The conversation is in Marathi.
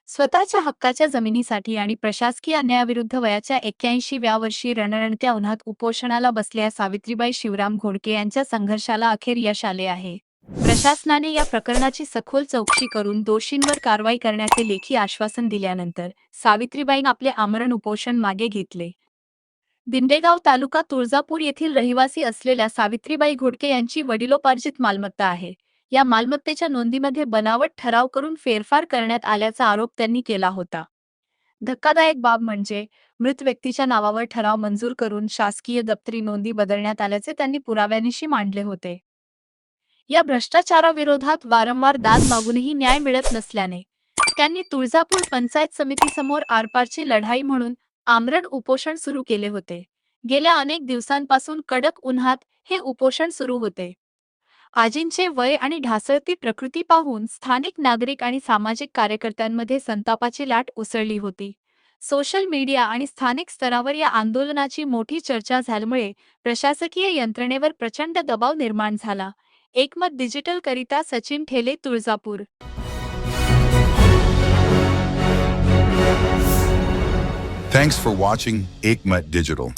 स्वतःच्या हक्काच्या जमिनीसाठी आणि प्रशासकीय अन्यायाविरुद्ध वयाच्या 81व्या वर्षी रणरणत्या उन्हात उपोषणाला बसलेल्या सावित्रीबाई शिवराम घोडके यांच्या संघर्षाला अखेर यश आले आहे. प्रशासनाने या प्रकरणाची सखोल चौकशी करून दोषींवर कारवाई करण्याचे लेखी आश्वासन दिल्यानंतर सावित्रीबाईंनी आपले आमरण उपोषण मागे घेतले. दिंडेगाव तालुका तुळजापूर येथील रहिवासी असलेल्या सावित्रीबाई घोडके यांची वडिलोपार्जित मालमत्ता आहे. या मालमत्तेच्या नोंदीमध्ये बनावट ठराव करून फेरफार करण्यात आल्याचा आरोप त्यांनी केला होता. धक्कादायक बाब म्हणजे मृत व्यक्तीच्या नावावर ठराव मंजूर करून शासकीय दप्तरी नोंदी बदलण्यात आल्याचे त्यांनी पुराव्यानिशी मांडले होते. या भ्रष्टाचाराविरोधात वारंवार दाद मागूनही न्याय मिळत नसल्याने त्यांनी तुळजापूर पंचायत समितीसमोर आरपारची लढाई म्हणून आमरण उपोषण सुरू केले होते. गेल्या अनेक दिवसांपासून कडक उन्हात हे उपोषण सुरू होते. आजींचे वय आणि ढासळती प्रकृती पाहून स्थानिक नागरिक आणि सामाजिक कार्यकर्त्यांमध्ये संतापाची लाट उसळली होती. सोशल मीडिया आणि स्थानिक स्तरावर या आंदोलनाची मोठी चर्चा झाल्यामुळे प्रशासकीय यंत्रणेवर प्रचंड दबाव निर्माण झाला. एकमत डिजिटल करिता सचिन ठेले, Tuljapur. Thanks for watching Ekmat Digital.